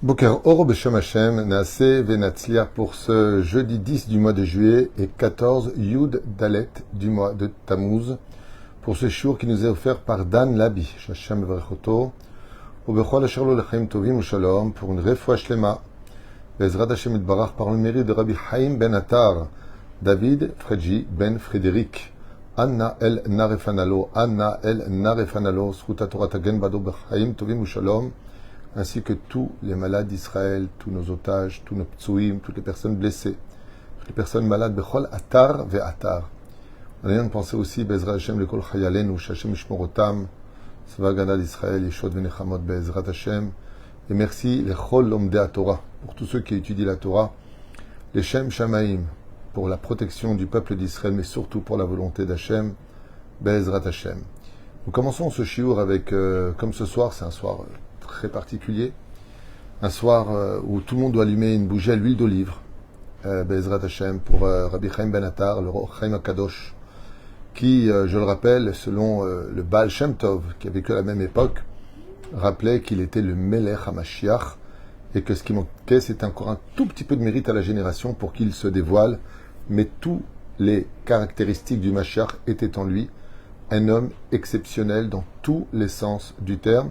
Boker Oro Beshem Hashem, Naase Venatzlia pour ce jeudi 10 du mois de juillet et 14 Yud Dalet du mois de Tammuz, pour ce jour qui nous est offert par Dan Labi, Hashem Vrechoto, ou Bechol Asher Lo Lechaim Tovim Shalom, pour une refoua shlema, Bezrat Hashem Itbarach, par le mérite de Rabbi Chaim Ben Attar, David Fredji Ben Frédéric, Anna El Narefanalo, Anna El Narefanalo, Sruta Torah Tagen Bado Bechaim Tovim Shalom, ainsi que tous les malades d'Israël, tous nos otages, tous nos ptsuim, toutes les personnes blessées, toutes les personnes malades, bechol atar ve atar. En ayant pensé aussi, Bezrat Hashem, le kol chayalenu, Hashem ishmorotam, Svagana d'Israël, Yeshod venechamot, Bezrat Hashem, et merci les chol lomdei Torah, pour tous ceux qui étudient la Torah, les Shem Shamaim, pour la protection du peuple d'Israël, mais surtout pour la volonté d'Hashem, Bezrat Hashem. Nous commençons ce shiur avec, comme ce soir, c'est un soir très particulier, un soir où tout le monde doit allumer une bougie à l'huile d'olive, Bezrat Hashem, pour Rabbi Chaim Ben Attar, le Chaim HaKadosh, qui, je le rappelle, selon le Baal Shem Tov, qui a vécu à la même époque, rappelait qu'il était le Melech HaMashiach, et que ce qui manquait, c'était encore un tout petit peu de mérite à la génération pour qu'il se dévoile, mais tous les caractéristiques du Mashiach étaient en lui, un homme exceptionnel dans tous les sens du terme,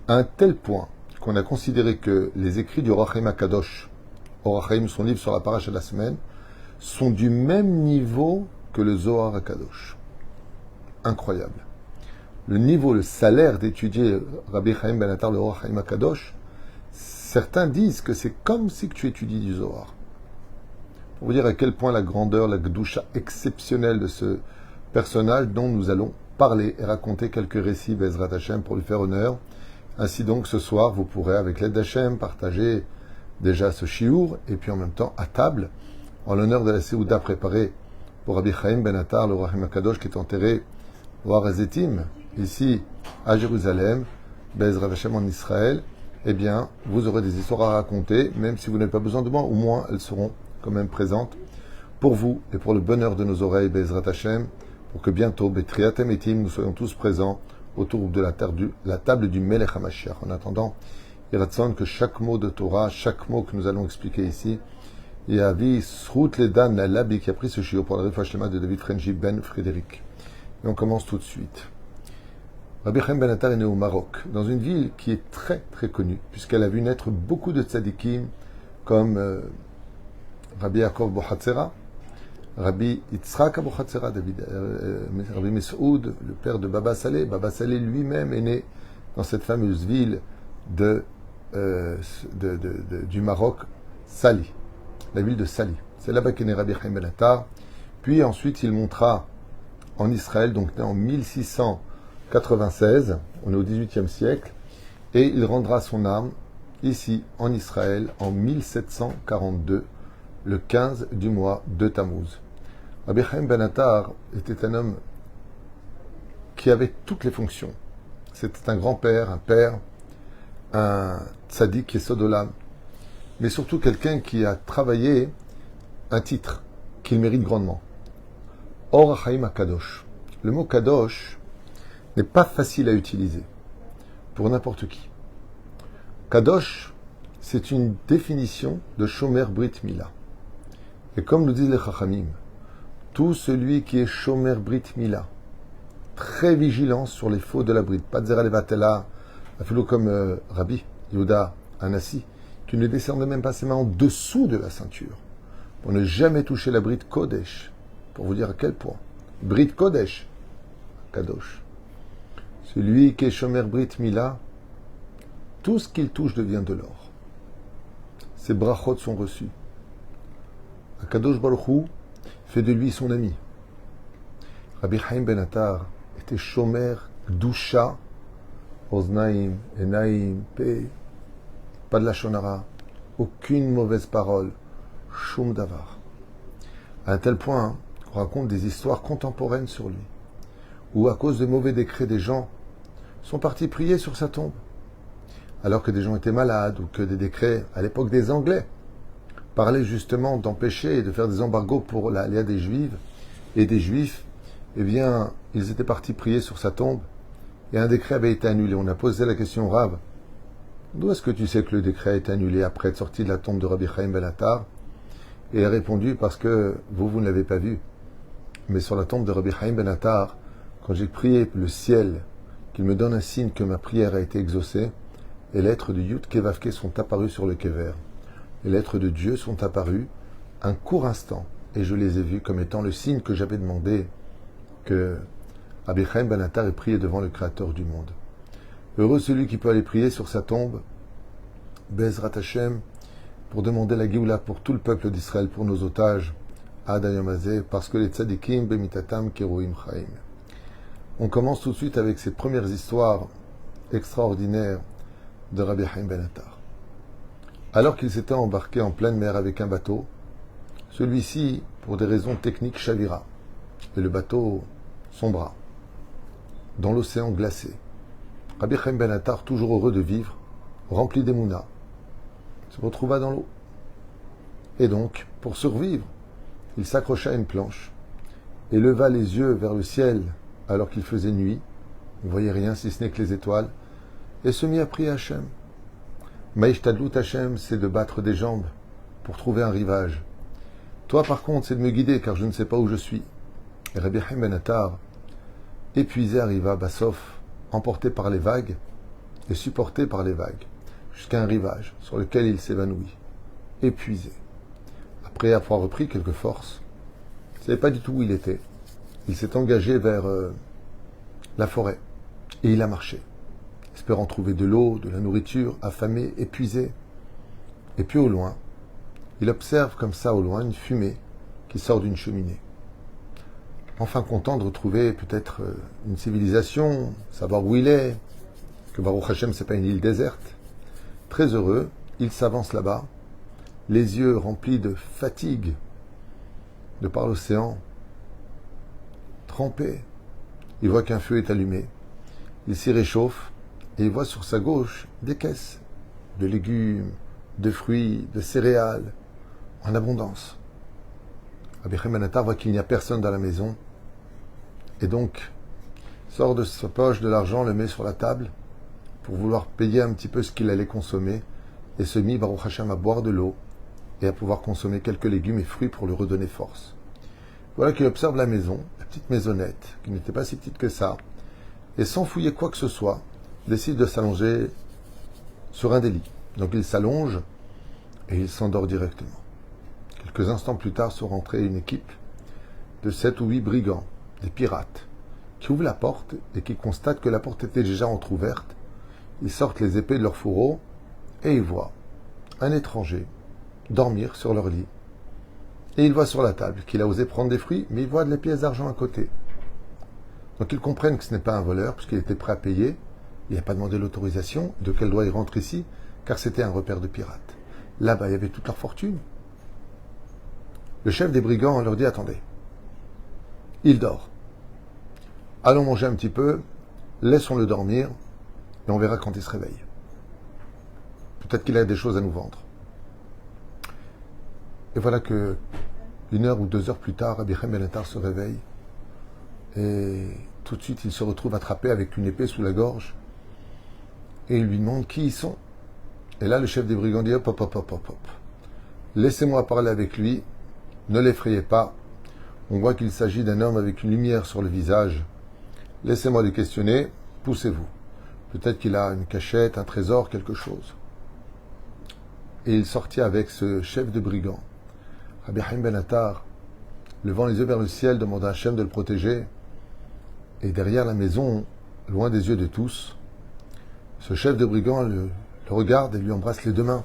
à un tel point qu'on a considéré que les écrits du Or HaChaim HaKadosh, Or HaChaim, son livre sur la paracha de la semaine, sont du même niveau que le Zohar HaKadosh. Incroyable. Le niveau, le salaire d'étudier Rabbi Chaim Ben Attar, le Or HaChaim HaKadosh, certains disent que c'est comme si tu étudies du Zohar. Pour vous dire à quel point la grandeur, la gdusha exceptionnelle de ce personnage dont nous allons parler et raconter quelques récits Bezrat Hashem pour lui faire honneur. Ainsi donc, ce soir, vous pourrez, avec l'aide d'Hachem, partager déjà ce shiur, et puis en même temps, à table, en l'honneur de la Séouda préparée pour Rabbi Chaim Ben Attar, le Rahim HaKadosh, qui est enterré au Har HaZeitim, ici, à Jérusalem, Bezrat Hashem en Israël. Eh bien, vous aurez des histoires à raconter, même si vous n'avez pas besoin de moi, au moins elles seront quand même présentes pour vous et pour le bonheur de nos oreilles, Bezrat Hashem, pour que bientôt, Betriatem Etim, nous soyons tous présents autour de la table du Melech HaMashiach. En attendant, il ratson que chaque mot de Torah, chaque mot que nous allons expliquer ici, et Avi Srout Ledan Labi qui a pris ce shiur pour la refoua shlema de David Fredji Ben Frédéric. Et on commence tout de suite. Rabbi Chaim Ben Attar est né au Maroc, dans une ville qui est très très connue, puisqu'elle a vu naître beaucoup de tzadikim, comme Rabbi Yaakov Bohatzera, Rabbi Yitzhak Abochatzera, Rabbi Mesoud, le père de Baba Saleh. Baba Saleh lui-même est né dans cette fameuse ville du Maroc, Sali, la ville de Sali. C'est là-bas qu'est né Rabbi Chaim Ben Attar. Puis ensuite, il montera en Israël, donc né en 1696, on est au XVIIIe siècle, et il rendra son âme ici, en Israël, en 1742, le 15 du mois de Tammuz. Rabbi Chaim Ben Attar était un homme qui avait toutes les fonctions. C'était un grand-père, un père, un tzaddik et sodolam, mais surtout quelqu'un qui a travaillé un titre qu'il mérite grandement. Or HaChaim HaKadosh. Le mot Kadosh n'est pas facile à utiliser pour n'importe qui. Kadosh, c'est une définition de Shomer Brit Mila. Et comme nous disent les Chachamim, tout celui qui est Shomer Brit Mila, très vigilant sur les faux de la Brit, pas de Zera Levatela, afilo comme Rabbi Yehuda Anassi, qui ne descendait même pas ses mains en dessous de la ceinture, pour ne jamais toucher la Brit Kodesh, pour vous dire à quel point. Brit Kodesh, Kadosh. Celui qui est Shomer Brit Mila, tout ce qu'il touche devient de l'or. Ses brachot sont reçus. Kadosh Baruch Hu fait de lui son ami. Rabbi Chaim Ben Attar était Shomer, Gdusha, Oznaim, Enaim, Pe, pas de la shonara, aucune mauvaise parole, Shum Davar. À un tel point qu'on raconte des histoires contemporaines sur lui, où à cause des mauvais décrets des gens, sont partis prier sur sa tombe, alors que des gens étaient malades, ou que des décrets, à l'époque des Anglais, parlaient justement d'empêcher et de faire des embargos pour l'aléa des Juifs et des Juifs. Eh bien, ils étaient partis prier sur sa tombe, et un décret avait été annulé. On a posé la question, Rav, d'où est-ce que tu sais que le décret a été annulé après être sorti de la tombe de Rabbi Chaim Ben Attar? Et il a répondu, parce que vous ne l'avez pas vu. Mais sur la tombe de Rabbi Chaim Ben Attar, quand j'ai prié le ciel, qu'il me donne un signe que ma prière a été exaucée, les lettres de Yud Kevavke sont apparues sur le Kever. Les lettres de Dieu sont apparues un court instant, et je les ai vues comme étant le signe que j'avais demandé que Rabbi Chaim Ben Attar ait prié devant le Créateur du monde. Heureux celui qui peut aller prier sur sa tombe, Bezrat Hashem, pour demander la Géoula pour tout le peuple d'Israël, pour nos otages, Ad Hayom Hazeh, parce que les tzadikim bemitatam keroim chaim. On commence tout de suite avec ces premières histoires extraordinaires de Rabbi Chaim Ben Attar. Alors qu'il s'était embarqué en pleine mer avec un bateau, celui-ci, pour des raisons techniques, chavira, et le bateau sombra dans l'océan glacé. Rabbi Chaim Ben Attar, toujours heureux de vivre, rempli d'émouna, se retrouva dans l'eau. Et donc, pour survivre, il s'accrocha à une planche et leva les yeux vers le ciel alors qu'il faisait nuit, il ne voyait rien si ce n'est que les étoiles, et se mit à prier Hachem. Maïshtadlut Hachem, c'est de battre des jambes pour trouver un rivage. Toi, par contre, c'est de me guider, car je ne sais pas où je suis. Et Rabbi Chaim Ben Attar, épuisé, arriva à Bassof, emporté par les vagues et supporté par les vagues, jusqu'à un rivage sur lequel il s'évanouit, épuisé. Après avoir repris quelques forces, il ne savait pas du tout où il était. Il s'est engagé vers la forêt et il a marché, espérant trouver de l'eau, de la nourriture, affamé, épuisé. Et puis au loin, il observe comme ça au loin une fumée qui sort d'une cheminée. Enfin content de retrouver peut-être une civilisation, savoir où il est, que Baruch Hashem c'est pas une île déserte. Très heureux, il s'avance là-bas, les yeux remplis de fatigue de par l'océan, trempé. Il voit qu'un feu est allumé, il s'y réchauffe et il voit sur sa gauche des caisses de légumes, de fruits, de céréales, en abondance. Rabbi Chaim Ben Attar voit qu'il n'y a personne dans la maison et donc sort de sa poche de l'argent, le met sur la table pour vouloir payer un petit peu ce qu'il allait consommer et se mit, Baruch Hashem, à boire de l'eau et à pouvoir consommer quelques légumes et fruits pour lui redonner force. Voilà qu'il observe la maison, la petite maisonnette, qui n'était pas si petite que ça, et sans fouiller quoi que ce soit, décide de s'allonger sur un des lits. Donc il s'allonge et il s'endort directement. Quelques instants plus tard sont rentrés une équipe de 7 ou 8 brigands, des pirates, qui ouvrent la porte et qui constatent que la porte était déjà entr'ouverte. Ils sortent les épées de leur fourreau et ils voient un étranger dormir sur leur lit. Et ils voient sur la table qu'il a osé prendre des fruits, mais ils voient des pièces d'argent à côté. Donc ils comprennent que ce n'est pas un voleur, puisqu'il était prêt à payer. Il n'a pas demandé l'autorisation de quel droit il rentre ici, car c'était un repère de pirates. Là-bas, il y avait toute leur fortune. Le chef des brigands leur dit, attendez, il dort. Allons manger un petit peu, laissons-le dormir, et on verra quand il se réveille. Peut-être qu'il a des choses à nous vendre. Et voilà que 1 heure ou 2 heures plus tard, Rabbi Chaim Ben Attar se réveille et tout de suite il se retrouve attrapé avec une épée sous la gorge et il lui demande qui ils sont. Et là le chef des brigands dit hop, hop, hop, hop, hop, hop. Laissez-moi parler avec lui, ne l'effrayez pas. On voit qu'il s'agit d'un homme avec une lumière sur le visage. Laissez-moi le questionner, poussez-vous. Peut-être qu'il a une cachette, un trésor, quelque chose. Et il sortit avec ce chef de brigands. Rabbi Chaim Ben Attar, levant les yeux vers le ciel, demanda à Hachem de le protéger. Et derrière la maison, loin des yeux de tous, ce chef de brigands le regarde et lui embrasse les 2 mains.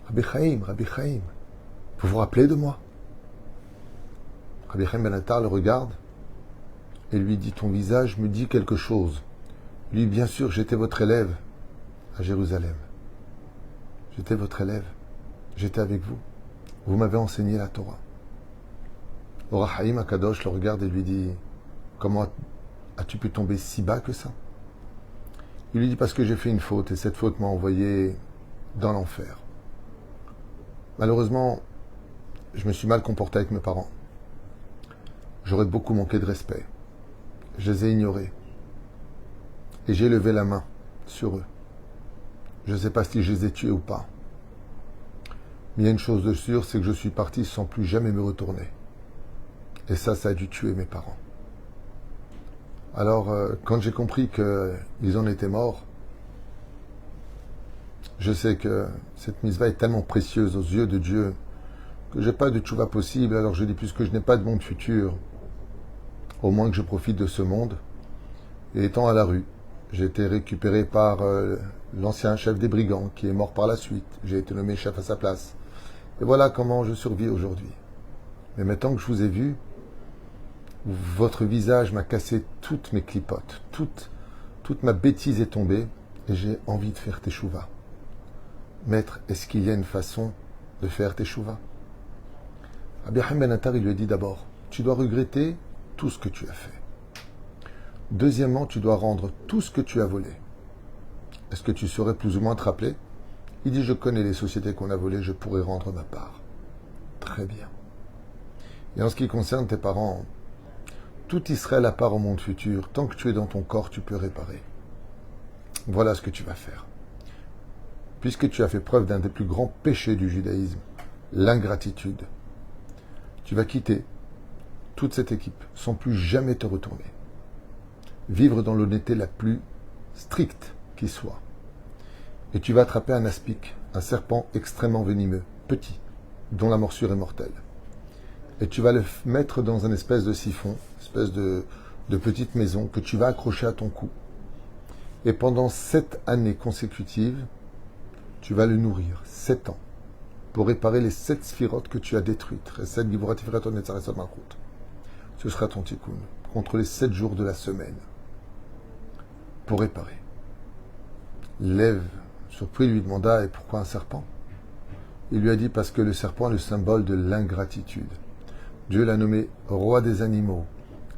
Rabbi Chaim, vous vous rappelez de moi? Rabbi Chaim Ben Attar le regarde et lui dit, ton visage me dit quelque chose. Lui, bien sûr, j'étais votre élève à Jérusalem. J'étais votre élève, j'étais avec vous. Vous m'avez enseigné la Torah. Or Haïm Akadosh le regarde et lui dit, comment as-tu pu tomber si bas que ça? Il lui dit, parce que j'ai fait une faute et cette faute m'a envoyé dans l'enfer. Malheureusement, je me suis mal comporté avec mes parents. J'aurais beaucoup manqué de respect. Je les ai ignorés. Et j'ai levé la main sur eux. Je ne sais pas si je les ai tués ou pas. Mais il y a une chose de sûre, c'est que je suis parti sans plus jamais me retourner. Et ça a dû tuer mes parents. Alors, quand j'ai compris qu'ils en étaient morts, je sais que cette mitzvah est tellement précieuse aux yeux de Dieu que j'ai pas de tchouva possible. Alors je dis, puisque je n'ai pas de monde futur, au moins que je profite de ce monde. Et étant à la rue, j'ai été récupéré par l'ancien chef des brigands qui est mort par la suite. J'ai été nommé chef à sa place. Et voilà comment je survis aujourd'hui. Mais maintenant que je vous ai vu, votre visage m'a cassé toutes mes clipotes. Toute ma bêtise est tombée et j'ai envie de faire teshuva. Maître, est-ce qu'il y a une façon de faire teshuva? Rabbi Haim Ben Attar, il lui a dit d'abord, tu dois regretter tout ce que tu as fait. Deuxièmement, tu dois rendre tout ce que tu as volé. Est-ce que tu saurais plus ou moins te rappeler? Il dit, je connais les sociétés qu'on a volées, je pourrais rendre ma part. Très bien. Et en ce qui concerne tes parents, tout Israël à part au monde futur, tant que tu es dans ton corps, tu peux réparer. Voilà ce que tu vas faire. Puisque tu as fait preuve d'un des plus grands péchés du judaïsme, l'ingratitude, tu vas quitter toute cette équipe sans plus jamais te retourner. Vivre dans l'honnêteté la plus stricte qui soit. Et tu vas attraper un aspic, un serpent extrêmement venimeux, petit, dont la morsure est mortelle. Et tu vas le mettre dans un espèce de siphon, espèce de petite maison que tu vas accrocher à ton cou. Et pendant 7 années consécutives, tu vas le nourrir, 7 ans, pour réparer les 7 sphirotes que tu as détruites. Ce sera ton tikkun, contre les 7 jours de la semaine, pour réparer. Lève, surpris, lui demanda, et pourquoi un serpent? Il lui a dit, parce que le serpent est le symbole de l'ingratitude. Dieu l'a nommé roi des animaux.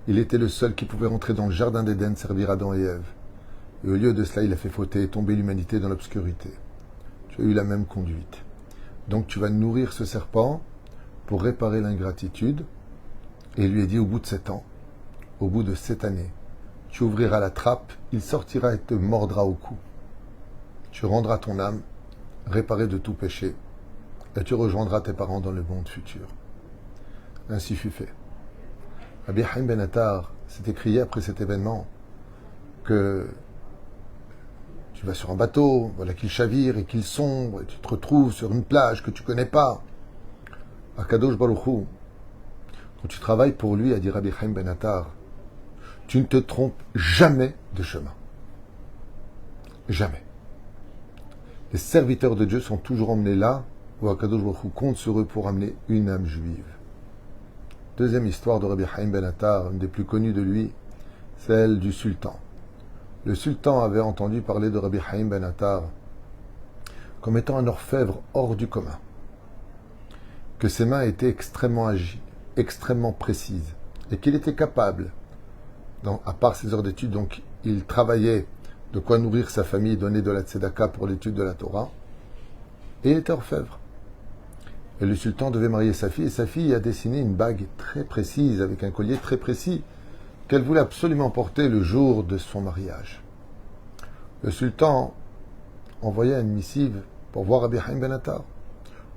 Il était le seul qui pouvait rentrer dans le jardin d'Éden, servir Adam et Ève. Et au lieu de cela, il a fait fauter et tomber l'humanité dans l'obscurité. Tu as eu la même conduite. Donc tu vas nourrir ce serpent pour réparer l'ingratitude. Et il lui a dit, au bout de 7 ans, au bout de 7 années, tu ouvriras la trappe, il sortira et te mordra au cou. Tu rendras ton âme, réparée de tout péché, et tu rejoindras tes parents dans le monde futur. Ainsi fut fait. Rabbi Haim Ben Attar s'est écrié après cet événement que tu vas sur un bateau, voilà qu'il chavire et qu'il sombre, et tu te retrouves sur une plage que tu ne connais pas. Akadosh Baruch Hu, quand tu travailles pour lui, a dit Rabbi Haim Ben Attar, tu ne te trompes jamais de chemin. Jamais. Les serviteurs de Dieu sont toujours emmenés là où Akadosh Baruch Hu compte sur eux pour amener une âme juive. Deuxième histoire de Rabbi Haim Ben Attar, une des plus connues de lui, celle du sultan. Le sultan avait entendu parler de Rabbi Haim Ben Attar comme étant un orfèvre hors du commun, que ses mains étaient extrêmement agiles, extrêmement précises, et qu'il était capable, à part ses heures d'études, donc il travaillait de quoi nourrir sa famille, donner de la tzedaka pour l'étude de la Torah, et il était orfèvre. Et le sultan devait marier sa fille, et sa fille a dessiné une bague très précise, avec un collier très précis, qu'elle voulait absolument porter le jour de son mariage. Le sultan envoya une missive pour voir Rabbi Haim Ben Attar,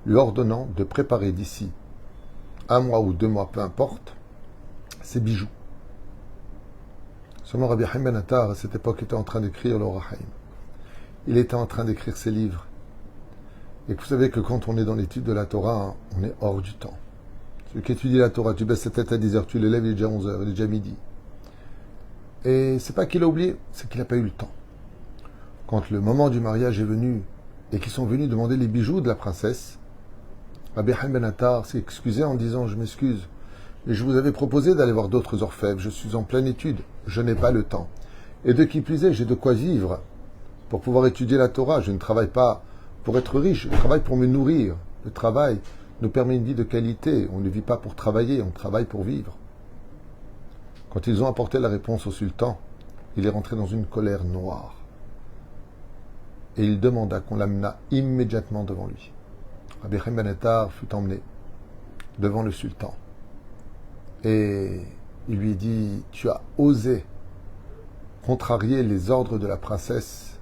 lui ordonnant de préparer d'ici 1 mois ou 2 mois, peu importe, ses bijoux. Seulement Rabbi Haim Ben Attar, à cette époque, était en train d'écrire l'Or HaChaim. Il était en train d'écrire ses livres. Et vous savez que quand on est dans l'étude de la Torah, on est hors du temps. Celui qui étudie la Torah, tu baisses ta tête à 10h, tu l'élèves, il est déjà 11h, il est déjà midi. Et c'est pas qu'il a oublié, c'est qu'il n'a pas eu le temps. Quand le moment du mariage est venu, et qu'ils sont venus demander les bijoux de la princesse, Rabbi Haim Ben Attar s'est excusé en disant, je m'excuse, mais je vous avais proposé d'aller voir d'autres orfèvres, je suis en pleine étude, je n'ai pas le temps. Et de qui plus est, j'ai de quoi vivre pour pouvoir étudier la Torah, je ne travaille pas pour être riche, je travaille pour me nourrir. Le travail nous permet une vie de qualité. On ne vit pas pour travailler, on travaille pour vivre. Quand ils ont apporté la réponse au sultan, il est rentré dans une colère noire. Et il demanda qu'on l'amena immédiatement devant lui. Rabbi Haim Ben Attar fut emmené devant le sultan. Et il lui dit, tu as osé contrarier les ordres de la princesse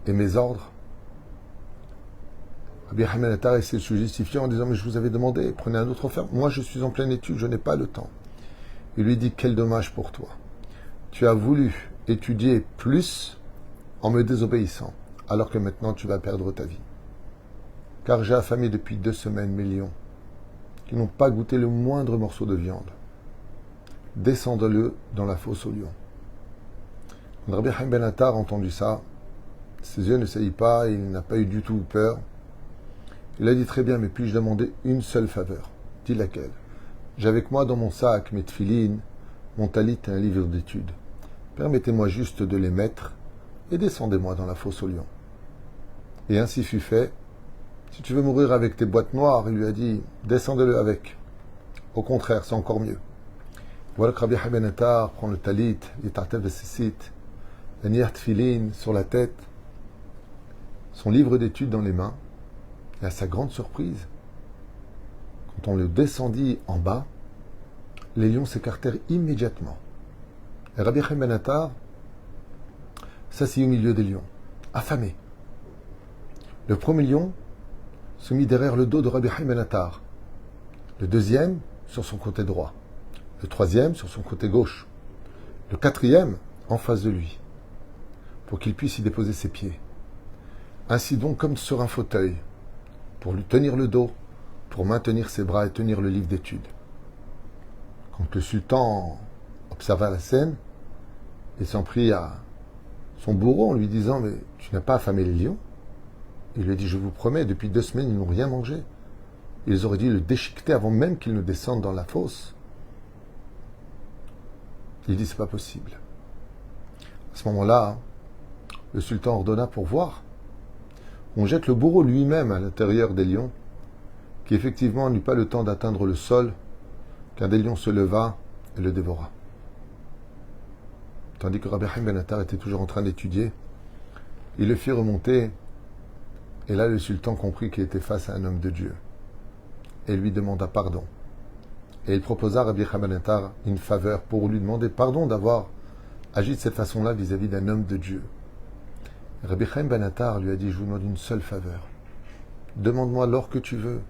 et mes ordres. Rabbi Haim Ben Attar essaie de se justifier en disant mais je vous avais demandé, prenez un autre ferme. Moi je suis en pleine étude, je n'ai pas le temps. Il lui dit quel dommage pour toi. Tu as voulu étudier plus en me désobéissant, alors que maintenant tu vas perdre ta vie. Car j'ai affamé depuis 2 semaines mes lions, qui n'ont pas goûté le moindre morceau de viande. Descends-le dans la fosse aux lions. Quand Rabbi Haim Ben Attar a entendu ça, ses yeux ne saillit pas, il n'a pas eu du tout peur. Il a dit très bien, mais puis-je demander une seule faveur? Dis laquelle? J'ai avec moi dans mon sac mes tfilines, mon talit et un livre d'études. Permettez-moi juste de les mettre et descendez-moi dans la fosse aux lions. Et ainsi fut fait. Si tu veux mourir avec tes boîtes noires, il lui a dit, descendez-le avec. Au contraire, c'est encore mieux. Voilà que Rabbi Haim Ben Attar prend le talit, les tartef de sissit, la nière tfilin sur la tête, son livre d'études dans les mains, et à sa grande surprise, quand on le descendit en bas, les lions s'écartèrent immédiatement. Et Rabbi Haim Ben Attar s'assit au milieu des lions, affamé. Le premier lion se mit derrière le dos de Rabbi Haim Ben Attar, le deuxième sur son côté droit, le troisième sur son côté gauche, le quatrième en face de lui, pour qu'il puisse y déposer ses pieds. Ainsi donc comme sur un fauteuil, pour lui tenir le dos, pour maintenir ses bras et tenir le livre d'études. Quand le sultan observa la scène, il s'en prit à son bourreau en lui disant « Mais tu n'as pas affamé les lions ?» Il lui a dit « Je vous promets, depuis 2 semaines, ils n'ont rien mangé. Ils auraient dû le déchiqueter avant même qu'ils ne descendent dans la fosse. » Il dit « C'est pas possible. » À ce moment-là, le sultan ordonna pour voir. On jette le bourreau lui-même à l'intérieur des lions, qui effectivement n'eut pas le temps d'atteindre le sol, qu'un des lions se leva et le dévora. Tandis que Rabbi Haim Ben Attar était toujours en train d'étudier, il le fit remonter, et là le sultan comprit qu'il était face à un homme de Dieu, et lui demanda pardon. Et il proposa à Rabbi Haim Ben Attar une faveur pour lui demander pardon d'avoir agi de cette façon-là vis-à-vis d'un homme de Dieu. Rabbi Haim Ben Attar lui a dit, je vous demande une seule faveur. Demande-moi l'or que tu veux.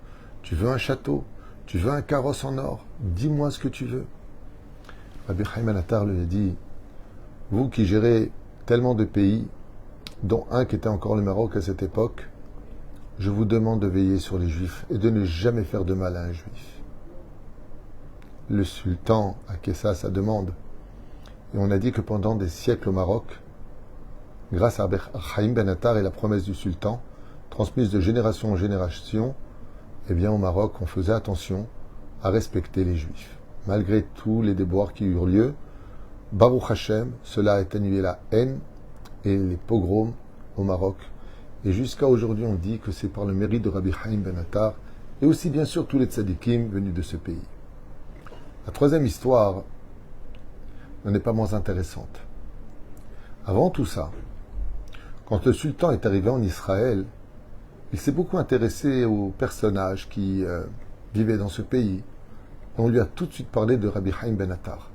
Tu veux un château? Tu veux un carrosse en or? Dis-moi ce que tu veux. Rabbi Haim Ben Attar lui a dit, vous qui gérez tellement de pays, dont un qui était encore le Maroc à cette époque, je vous demande de veiller sur les Juifs et de ne jamais faire de mal à un Juif. Le sultan acquiesça à sa demande. Et on a dit que pendant des siècles au Maroc, grâce à Rabbi Haim Ben Attar et la promesse du sultan, transmise de génération en génération, eh bien au Maroc, on faisait attention à respecter les Juifs. Malgré tous les déboires qui eurent lieu, Baruch Hashem, cela a atténué la haine et les pogroms au Maroc. Et jusqu'à aujourd'hui, on dit que c'est par le mérite de Rabbi Haim Ben Attar et aussi bien sûr tous les tzadikim venus de ce pays. La troisième histoire n'est pas moins intéressante. Avant tout ça, quand le sultan est arrivé en Israël, il s'est beaucoup intéressé aux personnages qui vivaient dans ce pays. Et on lui a tout de suite parlé de Rabbi Haim Ben Attar.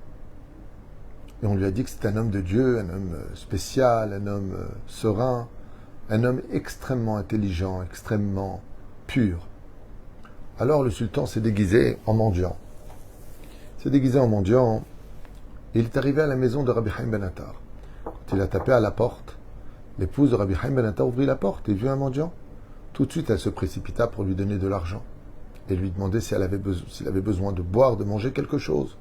Et on lui a dit que c'était un homme de Dieu, un homme spécial, un homme serein, un homme extrêmement intelligent, extrêmement pur. Alors le sultan s'est déguisé en mendiant. Il s'est déguisé en mendiant et il est arrivé à la maison de Rabbi Haim Ben Attar. Quand il a tapé à la porte, l'épouse de Rabbi Haim Ben Attar ouvrit la porte et vit un mendiant. Tout de suite, elle se précipita pour lui donner de l'argent et lui demander s'il avait besoin de boire, de manger quelque chose.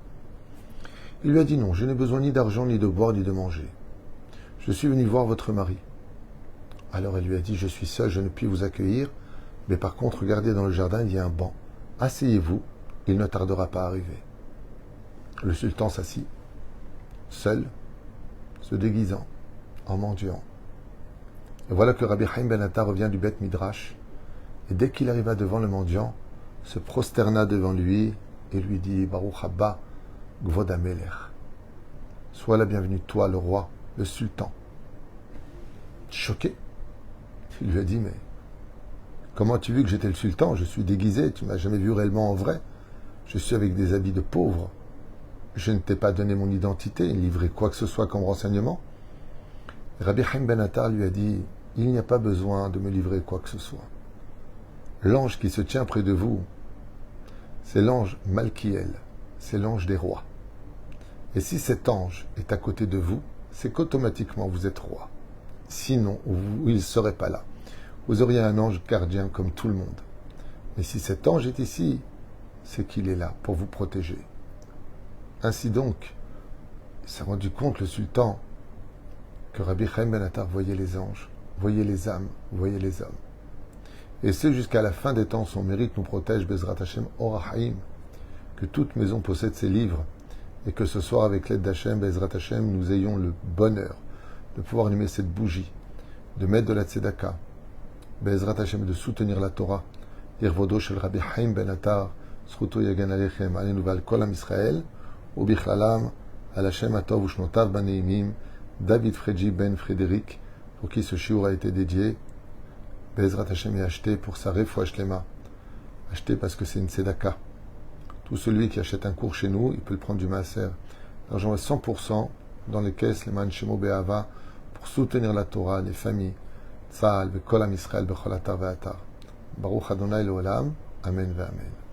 Il lui a dit non, je n'ai besoin ni d'argent, ni de boire, ni de manger. Je suis venu voir votre mari. Alors elle lui a dit, je suis seul, je ne puis vous accueillir, mais par contre, regardez dans le jardin, il y a un banc. Asseyez-vous, il ne tardera pas à arriver. Le sultan s'assit, seul, se déguisant, en mendiant. Et voilà que Rabbi Haim Ben Attar revient du Beth Midrash, et dès qu'il arriva devant le mendiant, se prosterna devant lui et lui dit, Baruch Haba, Gvod HaMelech. Sois la bienvenue, toi, le roi, le sultan. Choqué, il lui a dit, mais comment as-tu vu que j'étais le sultan? Je suis déguisé, tu m'as jamais vu réellement en vrai. Je suis avec des habits de pauvre. Je ne t'ai pas donné mon identité, livré quoi que ce soit comme renseignement. Rabbi Haim Ben Attar lui a dit, il n'y a pas besoin de me livrer quoi que ce soit. L'ange qui se tient près de vous, c'est l'ange Malkiel, c'est l'ange des rois. Et si cet ange est à côté de vous, c'est qu'automatiquement vous êtes roi. Sinon, il ne serait pas là. Vous auriez un ange gardien comme tout le monde. Mais si cet ange est ici, c'est qu'il est là pour vous protéger. Ainsi donc, il s'est rendu compte, le sultan, que Rabbi Chaim Ben Attar voyait les anges, voyait les âmes, voyait les hommes. Et c'est jusqu'à la fin des temps, son mérite nous protège, Bezrat Hashem Orachaim, que toute maison possède ses livres, et que ce soir, avec l'aide d'Hachem, Bezrat Hashem, nous ayons le bonheur de pouvoir allumer cette bougie, de mettre de la tzedaka, Bezrat Hashem, de soutenir la Torah, Irvodo shel Rabbi Chaim Ben Attar, Zchuto yagan alechem, alenu val kol am Israël, ou bichlalam, al Hashem atov ushnotav baneimim, David Fredji Ben Frédéric, pour qui ce shiur a été dédié, Bezrat Hashem est acheté pour sa refoua shlema, acheté parce que c'est une tzedaka. Tout celui qui achète un cours chez nous, il peut le prendre du maaser. L'argent est 100% dans les caisses, les man shemo be'ava, pour soutenir la Torah, les familles, Tzahal, Kol Am Israël, Bechol Atar Ve'atar. Baruch Adonai Leolam, Amen Ve'amen.